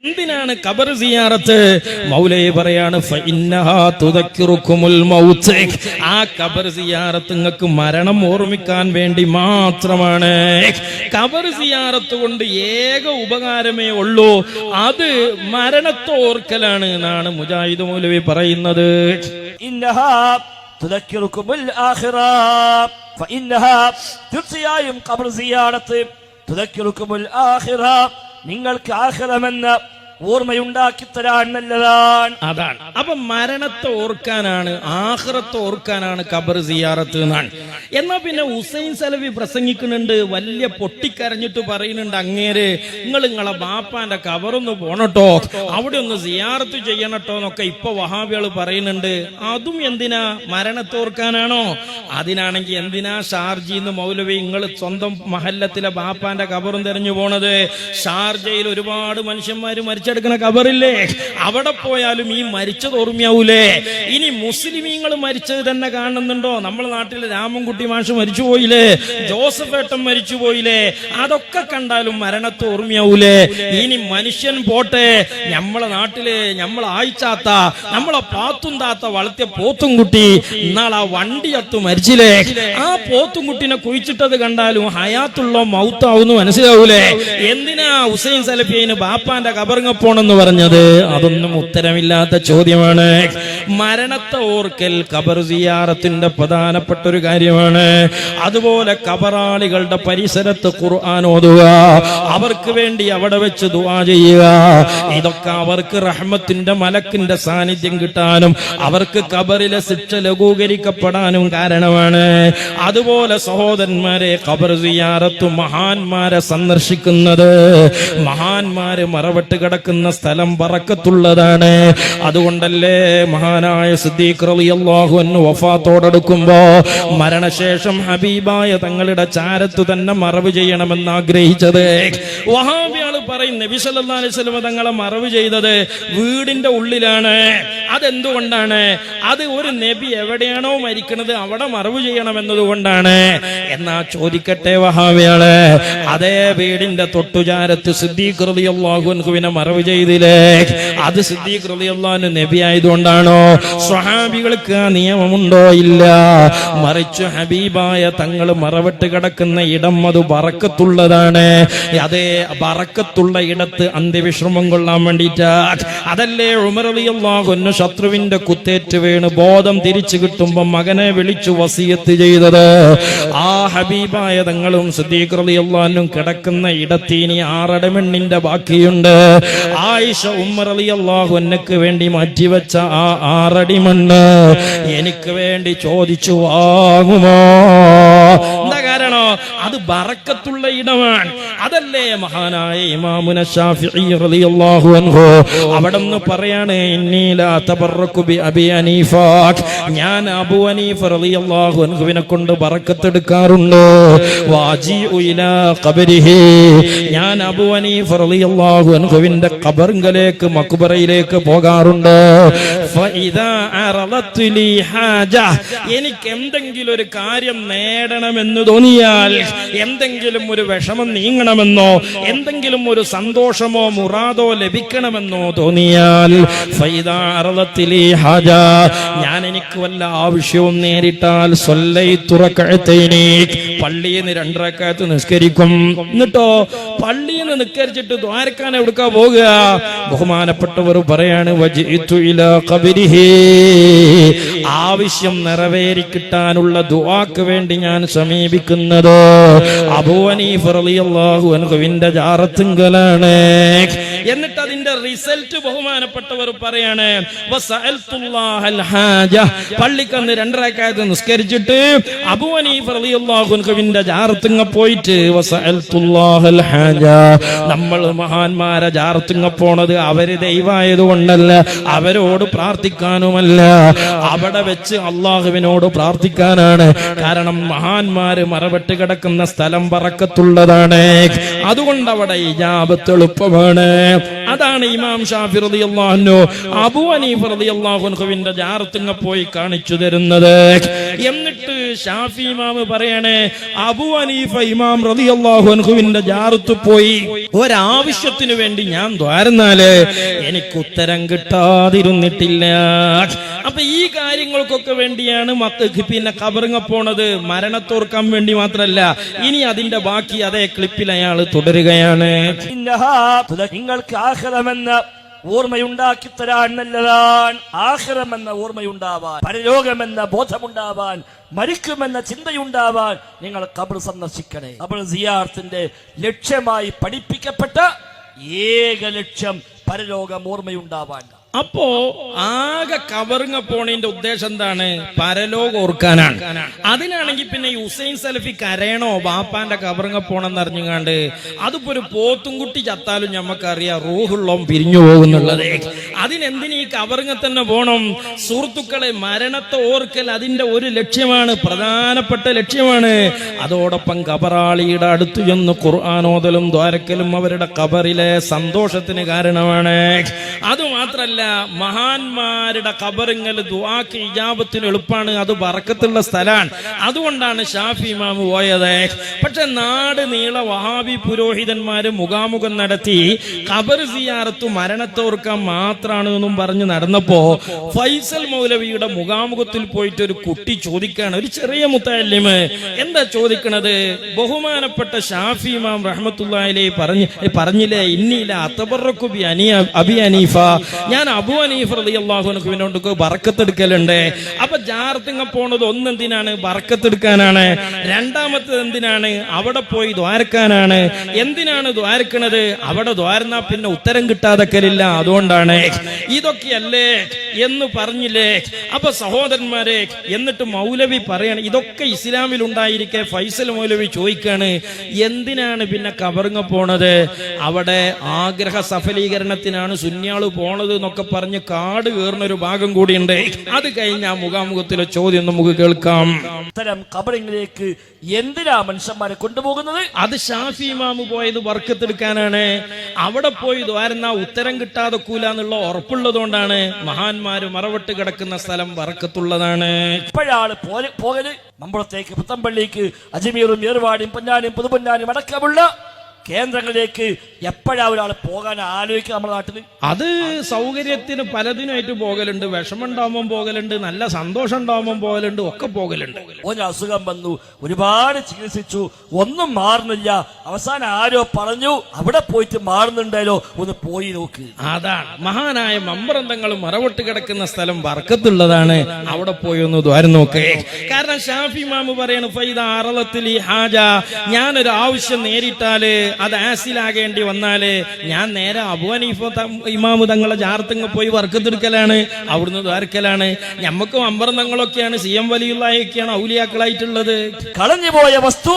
എന്തിനാണ് ഖബർ സിയാറത്ത്? മൗലവി പറയാണ് ഫഇന്നഹാ തുദക്കിറുകുമുൽ മൗത്ത്. ആ ഖബർ സിയാറത്ത് നിങ്ങൾക്ക് മരണം ഓർമ്മിക്കാൻ വേണ്ടി മാത്രമാണ്. ഖബർ സിയാറത്ത് കൊണ്ട് ഏക ഉപകാരമേ ഉള്ളൂ, അത് മരണത്തെ ഓർക്കലാണ് എന്നാണ് മുജാഹിദ് മൗലവി പറയുന്നത്. ഇന്നഹാ തുദക്കിറുകുമുൽ ആഖിറ ഫഇന്നഹാ, തീർച്ചയായും ഖബർ സിയാറത്ത് തുദക്കിറുകുമുൽ ആഖിറ, നിങ്ങൾക്ക് ആഖിറമെന്ന ഓർമ്മയുണ്ടാക്കി തരാൻ നല്ലതാണ്. അതാണ്. അപ്പൊ മരണത്തെ ഓർക്കാനാണ്, ആഖിറത്തെ ഓർക്കാനാണ് ഖബർ സിയാറത്ത് എന്നാണ്. എന്നാ പിന്നെ ഹുസൈൻ സലഫി പ്രസംഗിക്കുന്നുണ്ട്, വലിയ പൊട്ടിക്കരഞ്ഞിട്ട് പറയുന്നുണ്ട്, അങ്ങേര് നിങ്ങളെ ബാപ്പാന്റെ ഖബറൊന്ന് പോണട്ടോ, അവിടെ ഒന്ന് സിയാറത്ത് ചെയ്യണട്ടോ എന്നൊക്കെ ഇപ്പൊ വഹാബികൾ പറയുന്നുണ്ട്. അതും എന്തിനാ? മരണത്തെ ഓർക്കാനാണോ? അതിനാണെങ്കിൽ എന്തിനാ ഷാർജിന്ന് മൗലവി നിങ്ങൾ സ്വന്തം മഹല്ലത്തിലെ ബാപ്പാന്റെ ഖബറും തെരഞ്ഞു പോണത്? ഷാർജയിൽ ഒരുപാട് മനുഷ്യന്മാര് മരിച്ചെടുക്കുന്ന ഖബറില്ലേ, അവിടെ പോയാലും ഈ മരിച്ചത് ഓർമ്മയാവൂലേ? ഇനി മുസ്ലിമീങ്ങൾ മരിച്ചത് തന്നെ കാണുന്നുണ്ടോ? നമ്മളെ നാട്ടിൽ രാമൻകുട്ടി മാഷ് മരിച്ചുപോയില്ലേ, ജോസഫ് ഏട്ടൻ മരിച്ചുപോയില്ലേ, അതൊക്കെ കണ്ടാലും മരണത്തെ ഓർമ്മയാവൂലേ? ഇനി മനുഷ്യൻ പോട്ടെ, നമ്മളെ നാട്ടില് നമ്മളെ ആയിച്ചാത്ത നമ്മളെ പാത്തും താത്ത വളർത്തിയ പോത്തും കുട്ടി ഇന്നാൾ ആ വണ്ടിയത്ത് മരിച്ചില്ലേ, ആ പോത്തും കുട്ടിനെ കുഴിച്ചിട്ടത് കണ്ടാലും ഹയാത്തുള്ള മൗത്താവുന്നു മനസ്സിലാവൂലേ? എന്തിനാ ഹുസൈൻ സലഫിന് ബാപ്പാന്റെ ഖബറിങ്ങ പോണെന്ന് പറഞ്ഞത്? അതൊന്നും ഉത്തരമില്ലാത്ത ചോദ്യമാണ്. മരണത്തെ ഓർക്കൽ ഖബർ സിയാറത്തിന്റെ പ്രധാനപ്പെട്ട ഒരു കാര്യമാണ്. അതുപോലെ ഖബറാളികളുടെ പരിസരത്ത് ഖുർആൻ ഓതുക, അവർക്ക് വേണ്ടി അവിടെ വെച്ച് ദുആ ചെയ്യുക, ഇതൊക്കെ അവർക്ക് റഹ്മത്തിന്റെ മലക്കിന്റെ സാന്നിധ്യം കിട്ടാനും അവർക്ക് ഖബറിലെ ശിക്ഷ ലഘൂകരിക്കപ്പെടാനും കാരണമാണ്. അതുപോലെ സഹോദരന്മാരെ, ഖബർ സിയാറത്ത് മഹാന്മാരെ സന്ദർശിക്കുന്നത്, മഹാന്മാര് മറവട്ട് കിടക്കുന്ന സ്ഥലം ബറക്കത്തുള്ളതാണ്. അതുകൊണ്ടല്ലേ മഹാനായ സിദ്ദീഖ് റളിയല്ലാഹു അൻഹു വഫാത്തോടടുക്കുമ്പോ മരണശേഷം ഹബീബായ തങ്ങളുടെ ചാരത്തു തന്നെ മറവ് ചെയ്യണമെന്ന് ആഗ്രഹിച്ചത്. വഹാബികള് പറയും നബി സല്ലല്ലാഹു അലൈഹി വസല്ലം തങ്ങളെ മറവ് ചെയ്തത് വീടിന്റെ ഉള്ളിലാണ്. അതെന്തുകൊണ്ടാണ്? അത് ഒരു നബി എവിടെയാണോ മരിക്കുന്നത് അവിടെ മറവ് ചെയ്യണമെന്നതുകൊണ്ടാണ്. എന്നാ ചോദിക്കട്ടെ വഹാബികള്, അതേ വീടിന്റെ തൊട്ടുചാരത്ത് സിദ്ദീഖ് റളിയല്ലാഹു അൻഹുവിനെ മറവ് ചെയ്തില്ലേ, അത് സിദ്ദീഖ് റളിയല്ലാഹു അൻഹു നബി ആയതുകൊണ്ടാണോ? സ്വഹാബികൾക്ക് ആ നിയമമുണ്ടോ? ഇല്ല. മറിച്ച് ഹബീബായ തങ്ങൾ മറവിട്ട് കിടക്കുന്ന ഇടം അത് ബറക്കത്തുള്ളതാണ്. അതേ ബറക്കത്തുള്ള ഇടത്ത് അന്ത്യവിശ്രമം കൊള്ളാൻ വേണ്ടിയിട്ട്. അതല്ലേ ഉമർ റളിയല്ലാഹു അൻഹു ശത്രുവിന്റെ കുത്തേറ്റ് വീണ് ബോധം തിരിച്ചു കിട്ടുമ്പോ മകനെ വിളിച്ചു വസിയത്ത് ചെയ്തത്? ആ ഹബീബായ തങ്ങളും സിദ്ദീഖ് റളിയല്ലാഹു അൻഹു കിടക്കുന്ന ഇടത്തിന് 6 അടമണ്ണിന്റെ ബാക്കിയുണ്ട്. ആയിഷ ഉമ്മർ റളിയല്ലാഹു അൻഹയ്ക്ക് വേണ്ടി മാറ്റിവെച്ച ആ 6 അടി മണ്ണ് എനിക്ക് വേണ്ടി ചോദിച്ചു വാങ്ങുമോ? എന്താ കാരണോ? അത് ബറക്കത്തുള്ള ഇടമാണ്. അതല്ലേ മഹാനായ ഇമാമുന ശാഫിഈ റളിയല്ലാഹു അൻഹു അവിടെന്ന് പറയാണ്, ഇന്നി ലാ തബറക്കു ബി അബി ഹനീഫ, ഞാൻ അബൂ ഹനീഫ റളിയല്ലാഹു അൻഹുവിനെ കൊണ്ട് ബറക്കത്ത് എടുക്കാറുണ്ട്. വാജിഉ ഇലാ ഖബരിഹി, ഞാൻ അബൂ ഹനീഫ റളിയല്ലാഹു അൻഹുവിന്റെ ഖബറിലേക്ക് മഖ്ബറയിലേക്ക് പോകാറുണ്ട്. ഫഇദാ അറദത് ലി ഹാജ, എനിക്ക് എന്തെങ്കിലും ഒരു കാര്യം നേടണമെന്ന് തോന്നിയാൽ, എന്തെങ്കിലും ഒരു വിഷമം നീങ്ങണമെന്നോ എന്തെങ്കിലും ഒരു സന്തോഷമോ മുറാദോ ലഭിക്കണമെന്നോ തോന്നിയാൽ, ഫഇദാ അറദത് ലി ഹാജ, ഞാൻ എനിക്ക് വല്ല ആവശ്യവും നേരിട്ടാൽ സ്വല്ലൈതു റകഅതൈനി, പള്ളിയിൽ നിന്ന് 2 റക്അത്ത് നിസ്കരിക്കും. എന്നിട്ടോ പള്ളിയിൽ നിന്ന് നിസ്കരിച്ചിട്ട് ദ്വാരക്കാൻ എവിടുക്കാ പോകുക? ബഹുമാനപ്പെട്ടവർ പറയാണ്, വജിഇതു ഇലാ ഖബരിഹി, ആവശ്യം നിറവേറി കിട്ടാനുള്ള ദുആക്ക് വേണ്ടി ഞാൻ സമീപിക്കുന്നത് അബൂ ഹനീഫ റളിയല്ലാഹു അൻഹുവിന്റെ ജാറത്തുങ്കലാണ്. എന്നിട്ട് അതിന്റെ റിസൾട്ട് ബഹുമാനപ്പെട്ടവർ പറയാണ്, വസഅൽതുല്ലാഹൽ ഹാജ, പള്ളിക്കന്ന് 2 റക്അത്ത് നിസ്കരിച്ചിട്ട് അബൂ ഹനീഫ റളിയല്ലാഹു അൻഹുവിന്റെ ജാറത്തുങ്ങ പോയിട്ട് വസഅൽതുല്ലാഹൽ ഹാജ, നമ്മൾ മഹാന്മാരെ ജാറത്തുങ്ങ പോണത് അവര് ദൈവമായതുകൊണ്ടല്ല, അവരോട് പ്രാർത്ഥിക്കാനുമല്ല, അവിടെ വെച്ച് അള്ളാഹുവിനോട് പ്രാർത്ഥിക്കാനാണ്. കാരണം മഹാന്മാര് മറവിട്ട് കിടക്കുന്ന സ്ഥലം ബറക്കത്തുള്ളതാണ്. അതുകൊണ്ട് അവിടെ ഇജാബത്ത് എളുപ്പമാണ്. അതാണ് ഇമാം ഷാഫി റളിയല്ലാഹു അൻഹു അബൂ ഹനീഫ റളിയല്ലാഹു അൻഹുവിന്റെ ജാറത്തുങ്ങ പോയി കാണിച്ചു തരുന്നത്. എന്നിട്ട് ഷാഫി ഇമാം പറയണേ, അബൂ ഹനീഫ ഇമാം റളിയല്ലാഹു അൻഹുവിന്റെ ജാറത്ത് പോയി ഒരാവശ്യത്തിന് വേണ്ടി ഞാൻ ദ്വാരന്നാല് എനിക്ക് ഉത്തരം കിട്ടാതിരുന്നിട്ടില്ല. അപ്പൊ ഈ കാര്യങ്ങൾക്കൊക്കെ വേണ്ടിയാണ് മക്കൾക്ക് പിന്നെ ഖബറിങ്ങ പോണത്, മരണത്തോർക്കാൻ വേണ്ടി മാത്രല്ല. ഇനി അതിന്റെ ബാക്കി അതേ ക്ലിപ്പിൽ അയാൾ തുടരുകയാണ്. നിങ്ങൾക്ക് ആഖിറമെന്ന ഓർമ്മയുണ്ടാക്കി തരാൻ നല്ലതാണ്. ആഖിറമെന്ന ഓർമ്മയുണ്ടാവാൻ, പരലോകമെന്ന ബോധമുണ്ടാവാൻ, മരിക്കുമെന്ന ചിന്തയുണ്ടാവാൻ നിങ്ങൾ ഖബർ സന്ദർശിക്കണേ. ഖബർ സിയാറത്തിന്റെ ലക്ഷ്യമായി പഠിപ്പിക്കപ്പെട്ട ഏക ലക്ഷ്യം പരലോകം ഓർമ്മയുണ്ടാവാൻ. അപ്പോ ആകെ കബറിങ്ങ പോണതിന്റെ ഉദ്ദേശം എന്താണ്? പരലോകം ഓർക്കാനാണ്. അതിനാണെങ്കിൽ പിന്നെ ഹുസൈൻ സലഫി കരയണോ ബാപ്പാന്റെ കബറിങ്ങ പോണെന്ന് അറിഞ്ഞുകാണ്ട് അതിപ്പോ ഒരു പോത്തുംകുട്ടി ചത്താലും ഞമ്മക്കറിയാം റൂഹുള്ളോം പിരിഞ്ഞു പോകുന്നുള്ളത്. അതിനെന്തിനീ കബറിങ്ങ തന്നെ പോണം? സുഹൃത്തുക്കളെ, മരണത്തെ ഓർക്കൽ അതിന്റെ ഒരു ലക്ഷ്യമാണ്, പ്രധാനപ്പെട്ട ലക്ഷ്യമാണ്. അതോടൊപ്പം കബറാളിയുടെ അടുത്ത് ചെന്ന് ഖുർആനോദലും ദ്വാരക്കലും അവരുടെ കബറിലെ സന്തോഷത്തിന് കാരണമാണ്. അതുമാത്രല്ല, മഹാന്മാരുടെ ഖബറിങ്ങൽ ദുആക്ക് ഇജാബത്തിന് എളുപ്പമാണ്, അത് ബറക്കത്തുള്ള സ്ഥലമാണ്. അതുകൊണ്ടാണ് ഷാഫി ഇമാം പോയത്. പക്ഷെ നാട് നീള വഹാബി പുരോഹിതന്മാര് മുഖാമുഖം നടത്തി ഖബർ സിയാറത്ത് മരണത്തോർക്കാൻ മാത്രമാണ് എന്നും പറഞ്ഞ് നടന്നപ്പോ ഫൈസൽ മൗലവിയുടെ മുഖാമുഖത്തിൽ പോയിട്ട് ഒരു കുട്ടി ചോദിക്കാണ്, ഒരു ചെറിയ മുത്തല്ലിമ്. എന്താ ചോദിക്കണത്? ബഹുമാനപ്പെട്ട ഷാഫി ഇമാം റഹ്മത്തുള്ളാഹി അലൈഹി പറഞ്ഞില്ലേ, ഇന്നീല അത്തബറക്കു ബി അബി ഹനീഫ, ഞാൻ അബൂ ഹനീഫ റളിയല്ലാഹു അൻഹുവിനോട് ബറക്കത്തെടുക്കലുണ്ട്. അപ്പൊ ജാറത്തിങ്ങ പോണത് ഒന്നെന്തിനാണ്? ബറക്കത്തെടുക്കാനാണ്. രണ്ടാമത്തത് എന്തിനാണ്? അവിടെ പോയി ദ്വാരക്കാനാണ്. എന്തിനാണ് ദ്വാരക്കണത്? അവിടെ ദ്വാരന്നാ പിന്നെ ഉത്തരം കിട്ടാതെക്കലില്ല, അതുകൊണ്ടാണ്. ഇതൊക്കെയല്ലേ എന്ന് പറഞ്ഞില്ലേ? അപ്പൊ സഹോദരന്മാരെ, എന്നിട്ട് മൗലവി പറയാണ്, ഇതൊക്കെ ഇസ്ലാമിൽ ഉണ്ടായിരിക്കെ ഫൈസൽ മൗലവി ചോദിക്കാണ്, എന്തിനാണ് പിന്നെ കബറിങ്ങ പോണത്? അവിടെ ആഗ്രഹ സഫലീകരണത്തിനാണ് സുന്യാള് പോണത് എന്നൊക്കെ പറഞ്ഞ് കാട് കയറുന്ന ഒരു ഭാഗം കൂടിയുണ്ട്. അത് കഴിഞ്ഞ മുഖാമുഖത്തിലെ ചോദ്യം നമുക്ക് കേൾക്കാം. ഇത്തരം ഖബറിലേക്ക് എന്തിനാ മനുഷ്യന്മാരെ കൊണ്ടുപോകുന്നത്? അത് ഷാഫി ഇമാം പോയത് ബർക്കത്തെടുക്കാനാണ്. അവിടെ പോയി ദ്വാരന്നാ ഉത്തരം കിട്ടാതെ കൂലെന്നുള്ള ഉറപ്പുള്ളതുകൊണ്ടാണ്. മഹാന്മാര് മറവിട്ട് കിടക്കുന്ന സ്ഥലം ബർക്കത്തുള്ളതാണ്. ഇപ്പോഴാണ് പോകല് മമ്പുറത്തേക്ക്, പുത്തമ്പള്ളിക്ക്, അജ്മീറും ഏർവാടിയും പൊന്നാനിയും പുതുപൊന്നാനിയും അടക്കമുള്ള കേന്ദ്രങ്ങളിലേക്ക് എപ്പോഴാ ഒരാൾ പോകാൻ ആലോചിക്കുക നമ്മുടെ നാട്ടിൽ? അത് സൗകര്യത്തിന് പലതിനായിട്ട് പോകലുണ്ട്. വിഷമുണ്ടാവുമ്പം പോകലുണ്ട്, നല്ല സന്തോഷം ഉണ്ടാവുമ്പം പോകലുണ്ട്, ഒക്കെ പോകലുണ്ട്. ഒരു അസുഖം വന്നു, ഒരുപാട് ചികിത്സിച്ചു, ഒന്നും മാറുന്നില്ല. അവസാനം ആരോ പറഞ്ഞു അവിടെ പോയിട്ട് മാറുന്നുണ്ടല്ലോ, ഒന്ന് പോയി നോക്ക്. അതാണ് മഹാനായ മമ്പറന്തങ്ങൾ മറവിട്ട് കിടക്കുന്ന സ്ഥലം ബർക്കത്തുള്ളതാണ്. അവിടെ പോയി ഒന്ന് ദ്വാരം നോക്കേ. കാരണം ഷാഫി ഇമാം പറയണ, ഫൈദ അറളത്തിൽ ഹാജ, ഞാനൊരു ആവശ്യം നേരിട്ടാല് അത് ആസിലാകേണ്ടി വന്നാല് ഞാൻ നേരെ അബൂ ഹനീഫ ഇമാമു തങ്ങളെ ജാറത്തിങ്ങ പോയി ബർക്കത്തെടുക്കലാണ്, അവിടുന്ന് ദ്വാരക്കലാണ്. ഞമ്മക്ക് മമ്പറന്തങ്ങളൊക്കെയാണ്, സി എം വലിയുള്ളയൊക്കെയാണ് ഔലിയാക്കളായിട്ടുള്ളത്. കളഞ്ഞുപോയ വസ്തു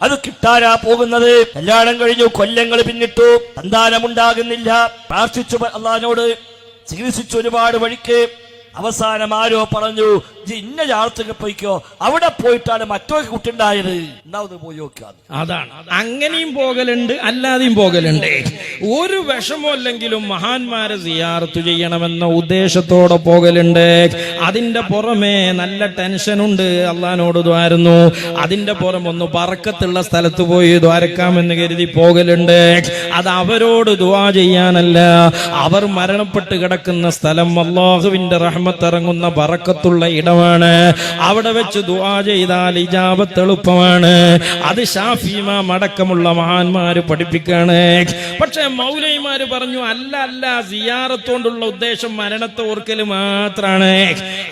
അത് കിട്ടാനാ പോകുന്നത്. കല്യാണം കഴിഞ്ഞു, കൊല്ലങ്ങൾ പിന്നിട്ടു, സന്താനമുണ്ടാകുന്നില്ല, പ്രാർത്ഥിച്ചു അള്ളാഹിനോട്, ചികിത്സിച്ചു ഒരുപാട് വഴിക്ക്. അവസാനം ആരോ പറഞ്ഞു, ഇന്ന ജാറത്തൊക്കെ പോയിക്കോ, അവിടെ പോയിട്ടാണ് മറ്റൊരു കുട്ടി ഉണ്ടായത്, എന്നാ പോയി നോക്കുക. അതാണ്. അങ്ങനെയും പോകലുണ്ട്, അല്ലാതെയും പോകലുണ്ട്. ഒരു വിഷമല്ലെങ്കിലും മഹാന്മാരെ സിയാറത്ത് ചെയ്യണമെന്ന ഉദ്ദേശത്തോടെ പോകലുണ്ട്. അതിന്റെ പുറമെ നല്ല ടെൻഷനുണ്ട്, അള്ളാഹിനോട് ദ്വാരുന്നു. അതിന്റെ പുറം ഒന്ന് ബർക്കത്തുള്ള സ്ഥലത്ത് പോയി ദ്വാരക്കാമെന്ന് കരുതി പോകലുണ്ട്. അത് അവരോട് ദുആ ചെയ്യാനല്ല, അവർ മരണപ്പെട്ട് കിടക്കുന്ന സ്ഥലം അല്ലാഹുവിന്റെ റഹ്മത്തിറങ്ങുന്ന ബറക്കത്തുള്ള ഇടമാണ്. അവിടെ വെച്ച് ദുആ ചെയ്താൽ ഇജാബത്ത് എളുപ്പമാണ്. അത് ഷാഫി ഇമാം അടക്കമുള്ള മഹാന്മാര് പഠിപ്പിക്കാണ്. പക്ഷെ മൗലവിമാര് പറഞ്ഞു, അല്ല സിയാറത്തോണ്ടുള്ള ഉദ്ദേശം മരണത്തെ ഓർക്കല് മാത്രാണ്.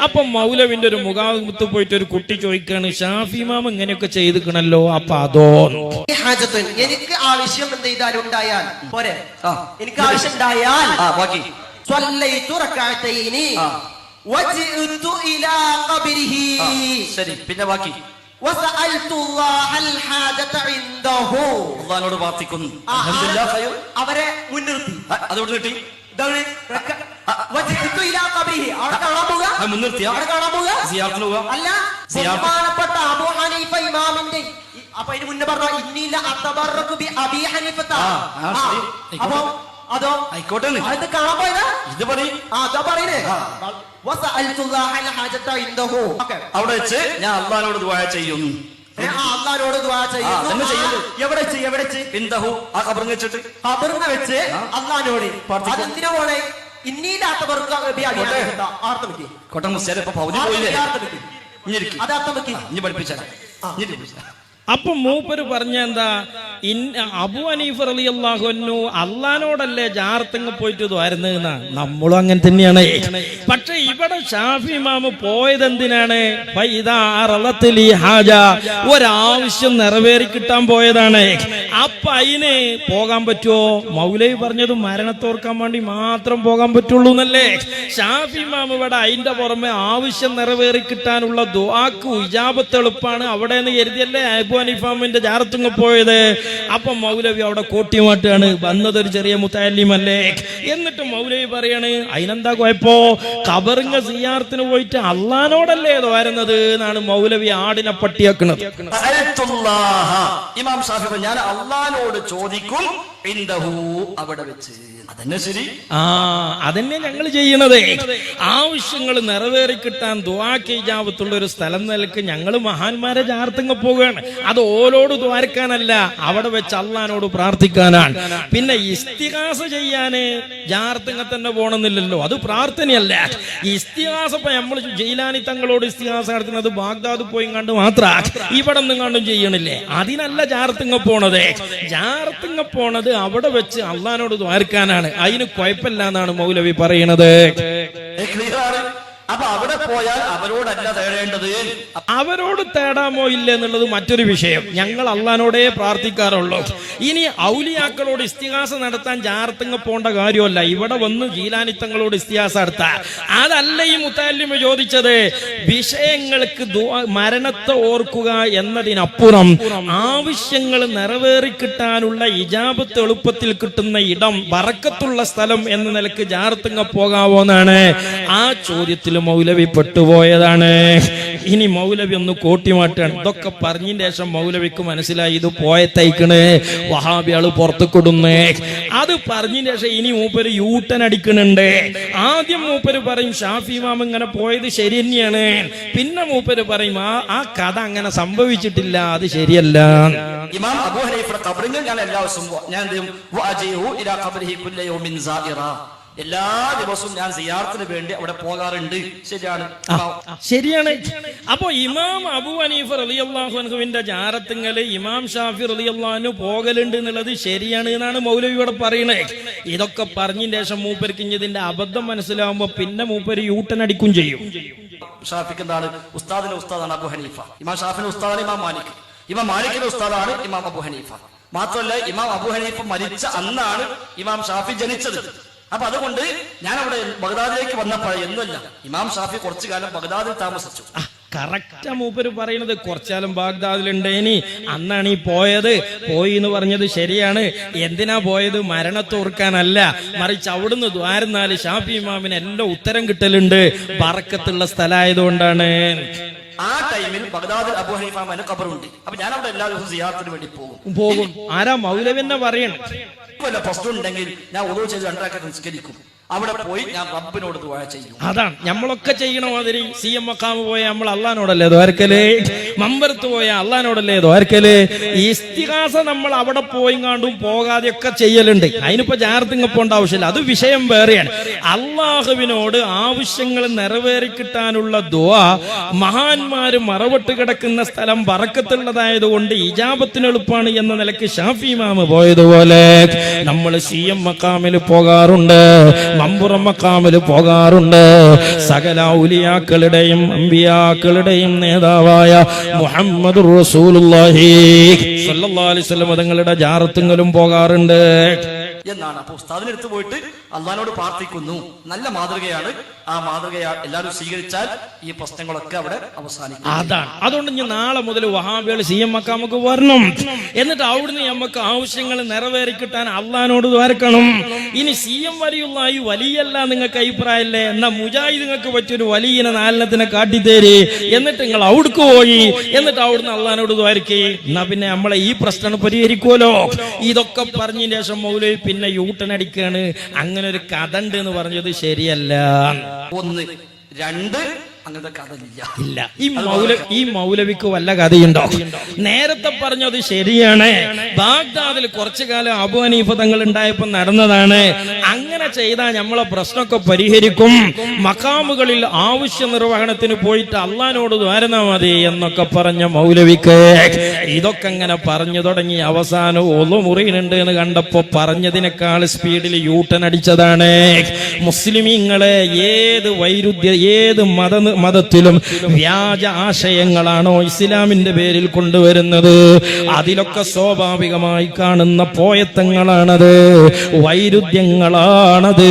അപ്പൊ മൗലവിന്റെ ഒരു മുഖാമുഖത്ത് പോയിട്ട് ഒരു കുട്ടി ചോദിക്കാണ്, ഷാഫി ഇമാം ഇങ്ങനെയൊക്കെ ചെയ്തിക്കണല്ലോ, അപ്പൊ അതോ? എനിക്ക് ആവശ്യം എന്ത് ചെയ്താലും ഉണ്ടായാൽ പോരെ, എനിക്ക് ആവശ്യം ഉണ്ടായാൽ ശരി, പിന്നെ ബാക്കി അല്ലാഹുവോട് പ്രാർത്ഥിക്കുന്നു, അവരെ മുൻനിർത്തി. അതോട് കിട്ടി ബഹുമാനപ്പെട്ട അബൂ ഹനീഫ ഇമാമിന്റെ, അപ്പൊ അതിന് മുന്നേ പറഞ്ഞു ഇന്നീല അത്തബറക്കു ബി അബീ ഹനീഫത്ത. അപ്പൊ അതോ ആയിക്കോട്ടെ അത് കാബാ ഇത് പറയും അതാ പറയുന്നേ അവിടെ വെച്ച് ഞാൻ അള്ളാനോട് ദുആ ചെയ്യുന്നു. അള്ളാനോട് ദുആ ചെയ്യുന്നു. എവിടെ വെച്ച് ഇന്ദഹു ആ ഖബറിൽ വെച്ചിട്ട് ഖബറിനെ വെച്ച് അള്ളാനോട് അതെന്തിനാ പോലെ ഇന്നീലാത്തവർക്ക് കോട്ടം ഇപ്പൊ പൗതി പോയില്ലേ അതർത്ഥം വെക്കി ഇനി പഠിപ്പിച്ചാൽ അപ്പൊ മൂപ്പര് പറഞ്ഞ എന്താ അബു ഹനീഫ് റളിയല്ലാഹു അൻഹു അള്ളാനോടല്ലേ ജാറത്തങ്ങ് പോയിട്ട് ദ്വാരുന്നതെന്നാ. നമ്മളും അങ്ങനെ തന്നെയാണ്. പക്ഷെ ഇവിടെ ഷാഫി ഇമാമ് പോയത് എന്തിനാണ്? ഒരാവശ്യം നിറവേറി കിട്ടാൻ പോയതാണ്. അപ്പൊ അതിന് പോകാൻ പറ്റുമോ? മൗലവി പറഞ്ഞത് മരണത്തോർക്കാൻ വേണ്ടി മാത്രം പോകാൻ പറ്റുള്ളൂ എന്നല്ലേ. ഷാഫി ഇമാമ് ഇവിടെ അതിന്റെ പുറമെ ആവശ്യം നിറവേറി കിട്ടാനുള്ള ദുആക്ക് ഇജാബത്ത് എളുപ്പാണ് അവിടെ നിന്ന് കരുതിയല്ലേ അബു ഹനീഫാമിന്റെ ജാറത്തുങ്ങ പോയത്. അപ്പൊ മൗലവി അവിടെ കോട്ടിമാട്ടാണ് വന്നതൊരു ചെറിയ മുത്തല്ലിമല്ലേ. എന്നിട്ട് മൗലവി പറയാണ് അതിനെന്താ കുഴപ്പോ? ഖബറിങ്ങ സിയാറത്തിന് പോയിട്ട് അള്ളാനോടല്ലേ വരുന്നത് എന്നാണ് മൗലവി ആടിനെ പട്ടിയാക്കുന്നത്. ഇമാം ഷാഫി ഞാൻ അള്ളാനോട് ചോദിക്കും അവിടെ വെച്ച്. അതന്നെ ശരി. അതന്നെ ഞങ്ങൾ ചെയ്യണത്. ആവശ്യങ്ങൾ നിറവേറി കിട്ടാൻ ദുആക്ക് ഇജാബത്തുള്ള ഒരു സ്ഥലം നിലക്ക് ഞങ്ങൾ മഹാന്മാരെ ജാറത്തങ്ങ പോവുകയാണ്. അത് ഓരോട് ദ്വാരക്കാനല്ല, അവിടെ വെച്ച് അള്ളാനോട് പ്രാർത്ഥിക്കാനാണ്. പിന്നെ ഇസ്തിഗാസ ചെയ്യാന് ജാറത്തങ്ങ തന്നെ പോണമെന്നില്ലല്ലോ, അത് പ്രാർത്ഥനയല്ല. ഇസ്തിഗാസ ഇപ്പൊ നമ്മൾ ജയിലാനി തങ്ങളോട് ഇസ്തിഗാസ നടത്തുന്നത് ബാഗ്ദാദ് പോയി കണ്ട് മാത്ര ഇവിടെ ഒന്നും കണ്ടും ചെയ്യണില്ലേ. അതിനല്ല ജാറത്തങ്ങ പോണത്. ജാറത്തങ്ങ പോണത് അവിടെ വെച്ച് അള്ളാനോട് ദ്വാരക്കാനാണ്. അതിന് കുഴപ്പമില്ല എന്നാണ് മൗലവി പറയണത്. അപ്പൊ അവിടെ പോയാൽ അവരോടല്ല തേടേണ്ടത്. അവരോട് തേടാമോ ഇല്ല എന്നുള്ളത് മറ്റൊരു വിഷയം. ഞങ്ങൾ അള്ളാനോടേ പ്രാർത്ഥിക്കാറുള്ളൂ. ഇനി ഔലിയാക്കളോട് ഇസ്തിഗാസ നടത്താൻ ജാറത്തങ്ങ പോണ്ട കാര്യമല്ല, ഇവിടെ വന്ന് ജീലാനിത്തങ്ങളോട് ഇസ്തിഗാസ നടത്താൻ. അതല്ല ഈ മുത്തല്ലിമ ചോദിച്ചത്. വിഷയങ്ങൾക്ക് മരണത്തെ ഓർക്കുക എന്നതിനപ്പുറം ആവശ്യങ്ങൾ നിറവേറി കിട്ടാനുള്ള ഇജാബത്ത് എളുപ്പത്തിൽ കിട്ടുന്ന ഇടം, ബറക്കത്തുള്ള സ്ഥലം എന്ന നിലക്ക് ജാറത്തങ്ങ പോകാവോന്നാണ്. ആ ചോദ്യത്തിൽ മൗലവി പെട്ടുപോയതാണ്. ഇനി മൗലവി ഒന്ന് കോട്ടിമാട്ടാണ്. ഇതൊക്കെ പറഞ്ഞതിന് ശേഷം മൗലവിക്ക് മനസ്സിലായി ഇത് പോയത്തയക്കണ്, വഹാബിയാള് പുറത്തു കൊടുന്നേ. അത് പറഞ്ഞതിന് ശേഷം ഇനി മൂപ്പര് യൂട്ടൻ അടിക്കണുണ്ട്. ആദ്യം മൂപ്പര് പറയും ഷാഫി ഇമാം ഇങ്ങനെ പോയത് ശരി തന്നെയാണ്. പിന്നെ മൂപ്പര് പറയും ആ കഥ അങ്ങനെ സംഭവിച്ചിട്ടില്ല, അത് ശരിയല്ല. ഇമാം അബൂ ഹനീഫയുടെ ഖബറിൽ ഞാൻ എല്ലാ ദിവസവും ഞാൻ എല്ലാ ദിവസവും ഞാൻ സിയാറത്തിന് വേണ്ടി അവിടെ പോകാറുണ്ട്. ശരിയാണ്, ശരിയാണ്. അപ്പൊ ഇമാം അബൂ ഹനീഫ് റളിയല്ലാഹു അൻഹുവിന്റെ ജാറത്തുങ്കല് ഇമാം ഷാഫി റളിയല്ലാഹു അൻഹു പോകലുണ്ട് എന്നുള്ളത് ശരിയാണ് എന്നാണ് മൗലവി ഇവിടെ പറയുന്നത്. ഇതൊക്കെ പറഞ്ഞതിന് ശേഷം മൂപ്പർക്ക് ഇതിന്റെ അബദ്ധം മനസ്സിലാവുമ്പോ പിന്നെ മൂപ്പര് യൂട്ടൻ അടിക്കും ചെയ്യും. ഷാഫിക്ക് എന്താണ്? ഉസ്താദിന്റെ ഉസ്താദാണ് അബൂ ഹനീഫ. ഇമാം ഷാഫിന്റെ ഉസ്താദാണ് ഇമാം മാലിക്. ഇമാം മാലിക്കിന്റെ ഉസ്താദാണ് ഇമാം അബൂ ഹനീഫ. മാത്രമല്ല ഇമാം അബൂ ഹനീഫ മരിച്ച അന്നാണ് ഇമാം ഷാഫി ജനിച്ചത്. അപ്പൊ അതുകൊണ്ട് ഞാൻ അവിടെ ബഗ്ദാദിലേക്ക് വന്നപ്പോൾ എന്നല്ല, ഇമാം ഷാഫി കുറച്ചു കാലം ബഗ്ദാദിൽ താമസിച്ചു. കറക്റ്റാ മൂപ്പര് പറയുന്നത്. കുറച്ചാലും ബാഗ്ദാദിലുണ്ടേനി, അന്നാണ് ഈ പോയത്. പോയി എന്ന് പറഞ്ഞത് ശരിയാണ്. എന്തിനാ പോയത്? മരണത്തോർക്കാനല്ല, മറിച്ച് അവിടുന്ന് ദ്വാരുന്നാല് ഷാഫി ഇമാമിന് എല്ലാം ഉത്തരം കിട്ടലുണ്ട്. ബറക്കത്തുള്ള സ്ഥലമായതുകൊണ്ടാണ്. ആ ടൈമിൽ ബഗ്ദാദിൽ അബൂ ഹനീഫയുടെ ഖബറുണ്ട്. അപ്പൊ ഞാൻ അവിടെ എല്ലാ ദിവസവും സിയാറത്തിന് വേണ്ടി പോകും. ആരാ? മൗലവി തന്നെ പറയണം. വല്ല പ്രശ്നം ഉണ്ടെങ്കിൽ ഞാൻ ഉദു ചെയ്ത് 2 റക്അത്ത് നിസ്കരിക്കും. അവിടെ പോയി ഞാൻ റബ്ബിനോട് ദുആ ചെയ്യും. അതാണ് നമ്മളൊക്കെ ചെയ്യണ മാതിരി. CM മഖാമ് പോയ നമ്മൾ അള്ളാനോടല്ലേ ദ്വാരക്കല്? മമ്പറത്ത് പോയ അള്ളാനോടല്ലേ ദ്വാരക്കല്? ഇസ്തിഗാസ നമ്മൾ അവിടെ പോയി കാണ്ടും പോകാതെയൊക്കെ ചെയ്യലുണ്ട്. അതിനിപ്പോ ജാറത്തിങ്ങ പോണ്ട ആവശ്യമില്ല, അത് വിഷയം വേറെയാണ്. അള്ളാഹുവിനോട് ആവശ്യങ്ങൾ നിറവേറി കിട്ടാനുള്ള ദുആ മഹാന്മാര് മറവിട്ട് കിടക്കുന്ന സ്ഥലം ബറക്കത്തുള്ളതായതുകൊണ്ട് ഇജാബത്തിന് എളുപ്പമാണ് എന്ന നിലയ്ക്ക് ഷാഫി ഇമാമ് പോയതുപോലെ നമ്മൾ CM മഖാമിൽ പോകാറുണ്ട്, മമ്പുറം മഖാമിൽ പോകാറുണ്ട്. സകല ഔലിയാക്കളുടെയും അമ്പിയാക്കളുടെയും നേതാവായ മുഹമ്മദ് റസൂലുള്ളാഹി സ്വല്ലല്ലാഹു അലൈഹി വസല്ലം തങ്ങളുടെ ജാറത്തുങ്ങളും പോകാറുണ്ട് എന്നാണ്. അപ്പൊ ഉസ്താദിന്റെ അടുത്ത് പോയിട്ട് അള്ളാനോട് പ്രാർത്ഥിക്കുന്നു. നല്ല മാതൃകയാണ്. ആ മാതൃക എല്ലാവരും സ്വീകരിച്ചാൽ ഈ പ്രശ്നങ്ങളൊക്കെ അവിടെ അവസാനിക്കും. അതാണ്. അതുകൊണ്ട് ഇനി നാളെ മുതൽ വഹാബികൾ CM മക്കാമക്ക് വരണം. എന്നിട്ട് അവിടുന്ന് നമുക്ക് ആവശ്യങ്ങൾ നിറവേറി കിട്ടാൻ അള്ളഹാനോട് ദ്വാരക്കണം. ഇനി CM വലിയുള്ളായി വലിയല്ല നിങ്ങൾക്ക് അഭിപ്രായമല്ലേ, എന്നാ മുജാഹിദ് നിങ്ങൾക്ക് പറ്റിയൊരു വലിയ നാലിനത്തിനെ കാട്ടിത്തേരി, എന്നിട്ട് നിങ്ങൾ അവിടേക്ക് പോയി, എന്നിട്ട് അവിടുന്ന് അള്ളഹാനോട് ദ്വാരക്കേ, എന്നാ പിന്നെ നമ്മളെ ഈ പ്രശ്നം പരിഹരിക്കുമല്ലോ. ഇതൊക്കെ പറഞ്ഞതിന് ശേഷം മൗലവി പിന്നെ യൂട്ടൺ അടിക്കാണ്. അങ്ങനെ ഒരു കഥ ഉണ്ട് എന്ന് പറഞ്ഞത് ശരിയല്ല. 1 2 അങ്ങനത്തെ കഥ ഇല്ല. ഈ മൗലവിക്ക് വല്ല കഥയുണ്ടോ? നേരത്തെ പറഞ്ഞത് ശരിയാണ്. ബാഗ്ദാദിൽ കുറച്ചു കാലം അബു ഹനീഫ തങ്ങൾ ഉണ്ടായപ്പോ നടന്നതാണ്. അങ്ങനെ ചെയ്താൽ നമ്മളെ പ്രശ്നമൊക്കെ പരിഹരിക്കും. മഖാമുകളിൽ ആവശ്യ നിർവഹണത്തിന് പോയിട്ട് അള്ളഹാനോട് ദ്വാരനാ മതി എന്നൊക്കെ പറഞ്ഞ മൗലവിക്ക് ഇതൊക്കെ അങ്ങനെ പറഞ്ഞു തുടങ്ങി. അവസാനം ഒളു മുറിയുന്നുണ്ട് എന്ന് കണ്ടപ്പോ പറഞ്ഞതിനേക്കാൾ സ്പീഡിൽ യൂട്ടൺ അടിച്ചതാണ്. മുസ്ലിമീങ്ങളെ ഏത് വൈരുദ്ധ്യ ഏത് മതത്തിലും വ്യാജ ആശയങ്ങളാണോ ഇസ്ലാമിന്റെ പേരിൽ കൊണ്ടുവരുന്നത്, അതിലൊക്കെ സ്വാഭാവികമായി കാണുന്ന പോയത്തങ്ങളാണത്, വൈരുദ്ധ്യങ്ങളാണത്.